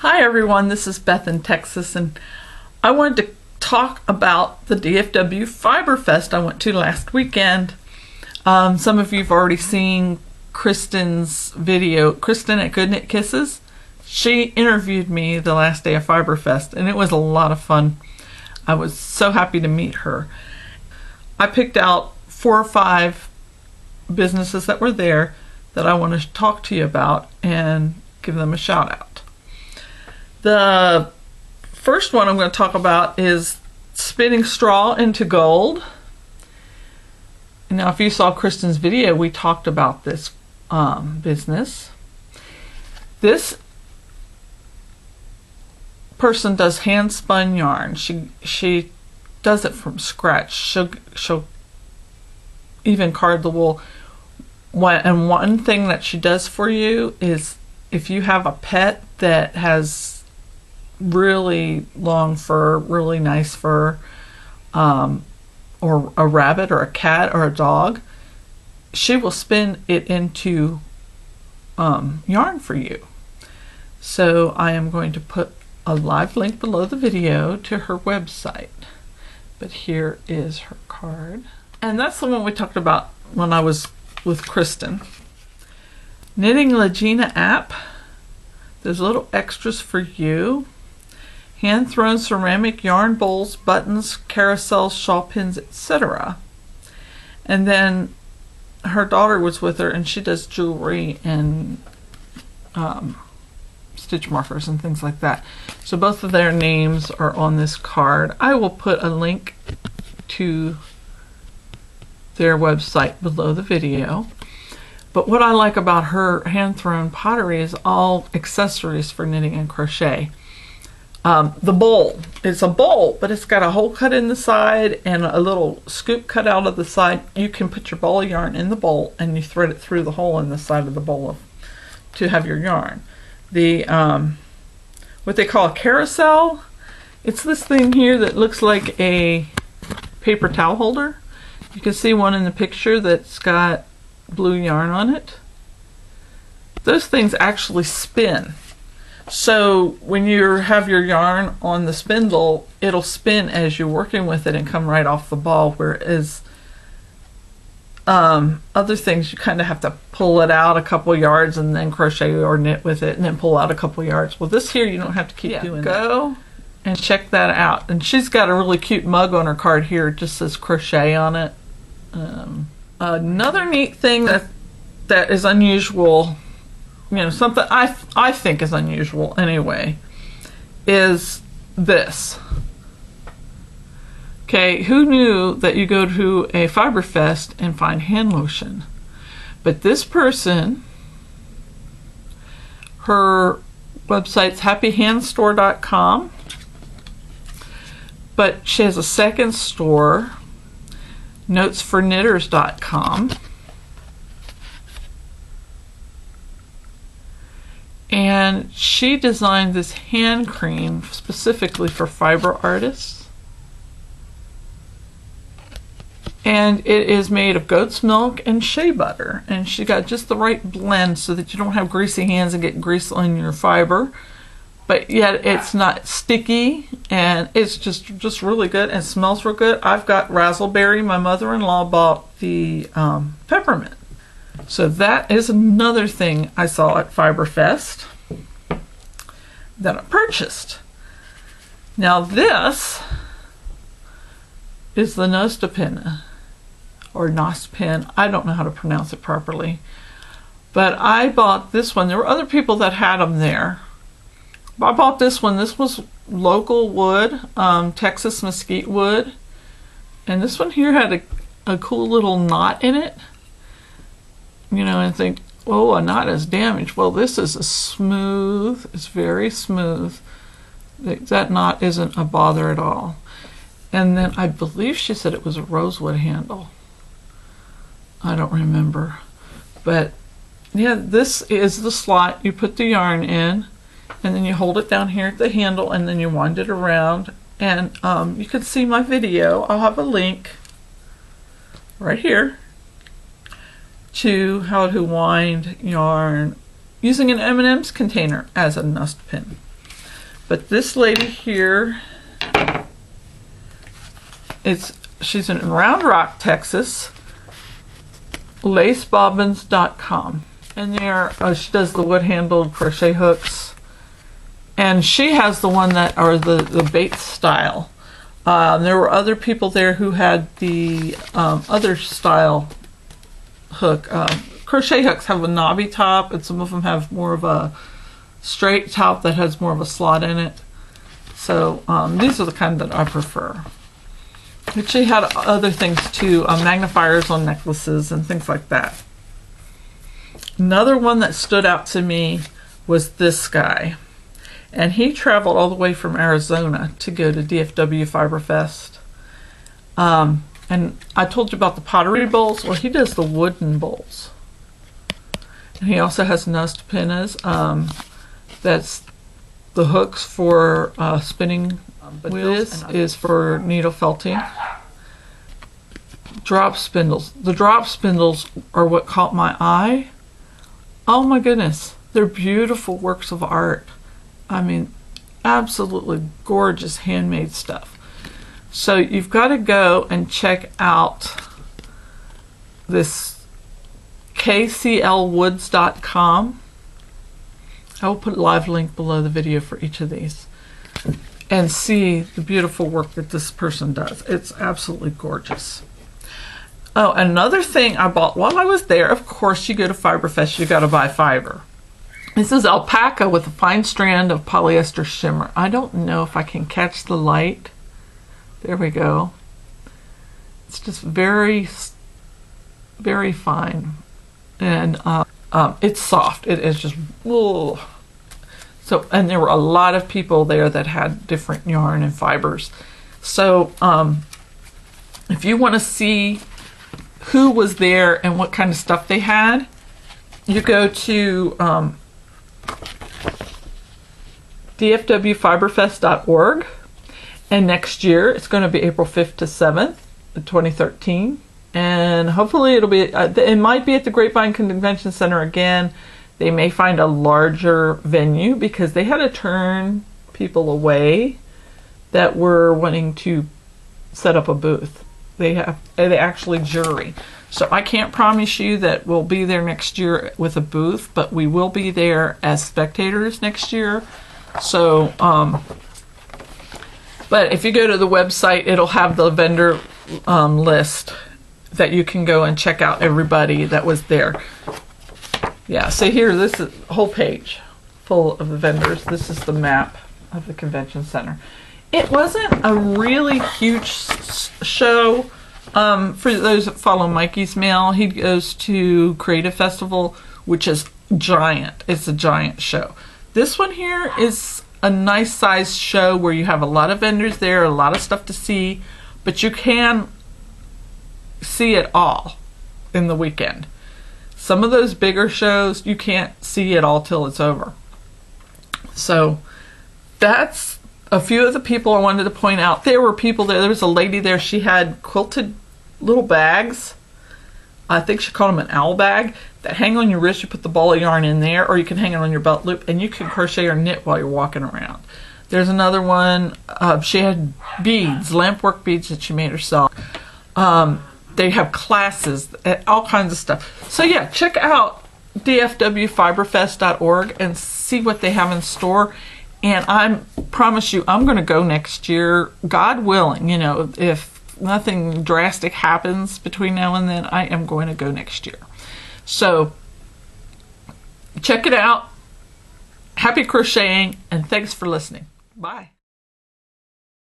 Hi everyone, this is Beth in Texas, and I wanted to talk about the DFW Fiberfest I went to last weekend. Some of you have already seen Kristen's video, Kristen at Good Knit Kisses. She interviewed me the last day of Fiberfest, and it was a lot of fun. I was so happy to meet her. I picked out 4 or 5 businesses that were there that I want to talk to you about and give them a shout out. The first one I'm going to talk about is spinning straw into gold. Now, if you saw Kristen's video, we talked about this business. This person does hand spun yarn. She does it from scratch. She'll even card the wool. And one thing that she does for you is if you have a pet that has really long fur, really nice fur, or a rabbit or a cat or a dog, she will spin it into yarn for you. So I am going to put a live link below the video to her website. But here is her card. And that's the one we talked about when I was with Kristen. Knitting Legina app. There's little extras for you. Hand-thrown ceramic yarn bowls, buttons, carousels, shawl pins, etc. And then her daughter was with her, and she does jewelry and stitch markers and things like that. So both of their names are on this card. I will put a link to their website below the video. But what I like about her hand-thrown pottery is all accessories for knitting and crochet. The bowl, it's a bowl, but it's got a hole cut in the side and a little scoop cut out of the side. You can put your ball of yarn in the bowl and you thread it through the hole in the side of the bowl to have your yarn. The what they call a carousel, it's this thing here that looks like a paper towel holder. You can see one in the picture that's got blue yarn on it. Those things actually spin. So when you have your yarn on the spindle, it'll spin as you're working with it and come right off the ball, whereas other things you kind of have to pull it out a couple yards and then crochet or knit with it and then pull out a couple yards. Well, this here you don't have to keep doing that. Go and check that out. And she's got a really cute mug on her card here. It just says crochet on it. Another neat thing that is unusual, you know, something I think is unusual anyway, is this. Okay, who knew that you go to a Fiberfest and find hand lotion? But this person, her website's happyhandstore.com, but she has a second store, notesforknitters.com. And she designed this hand cream specifically for fiber artists. And it is made of goat's milk and shea butter. And she got just the right blend so that you don't have greasy hands and get grease on your fiber. But yet it's not sticky, and it's just really good and smells real good. I've got razzleberry. My mother-in-law bought the peppermint. So that is another thing I saw at Fiberfest that I purchased. Now this is the Nostapin, or Nospin. I don't know how to pronounce it properly. But I bought this one. There were other people that had them there. But I bought this one. This was local wood, Texas mesquite wood. And this one here had a cool little knot in it. You know, and think, oh, a knot is damaged. Well, this is it's very smooth. That knot isn't a bother at all. And then I believe she said it was a rosewood handle. I don't remember. But yeah, this is the slot. You put the yarn in, and then you hold it down here at the handle, and then you wind it around. And you can see my video. I'll have a link right here to how to wind yarn using an M&M's container as a nest pin. But this lady here, she's in Round Rock, Texas, lacebobbins.com. And there, she does the wood-handled crochet hooks. And she has the one that are the Bates style. There were other people there who had the other style hook. Crochet hooks have a knobby top, and some of them have more of a straight top that has more of a slot in it. So these are the kind that I prefer. But she had other things too, magnifiers on necklaces and things like that. Another one that stood out to me was this guy. And he traveled all the way from Arizona to go to DFW Fiberfest. And I told you about the pottery bowls. Well, he does the wooden bowls. And he also has nest pinnas. That's the hooks for spinning wheels. This is for needle felting. Drop spindles. The drop spindles are what caught my eye. Oh my goodness. They're beautiful works of art. I mean, absolutely gorgeous handmade stuff. So you've got to go and check out this kclwoods.com. I will put a live link below the video for each of these and see the beautiful work that this person does. It's absolutely gorgeous. Oh, another thing I bought while I was there, of course, you go to Fiberfest, you got to buy fiber. This is alpaca with a fine strand of polyester shimmer. I don't know if I can catch the light. There we go. It's just very, very fine. And it's soft. It is just, ugh. So, and there were a lot of people there that had different yarn and fibers. So if you want to see who was there and what kind of stuff they had, you go to dfwfiberfest.org, and next year it's going to be April 5th to 7th, 2013, and hopefully it'll be, it might be at the Grapevine Convention Center again. They may find a larger venue because they had to turn people away that were wanting to set up a booth. They actually jury. So I can't promise you that we'll be there next year with a booth, but we will be there as spectators next year. So, but if you go to the website, it'll have the vendor list that you can go and check out everybody that was there. Yeah, so here, this is a whole page full of the vendors. This is the map of the convention center. It wasn't a really huge show. For those that follow Mikey's mail, he goes to Creative Festival, which is giant. It's a giant show. This one here is a nice sized show where you have a lot of vendors there, a lot of stuff to see, but you can see it all in the weekend. Some of those bigger shows, you can't see it all till it's over. So that's a few of the people I wanted to point out. There were people there. There was a lady there. She had quilted little bags. I think she called them an owl bag that hang on your wrist. You put the ball of yarn in there, or you can hang it on your belt loop, and you can crochet or knit while you're walking around. There's another one. She had beads, lampwork beads that she made herself. They have classes, all kinds of stuff. So yeah, check out dfwfiberfest.org and see what they have in store. And I promise you, I'm going to go next year, God willing. You know, if nothing drastic happens between now and then, I am going to go next year. So check it out. Happy crocheting, and thanks for listening. Bye.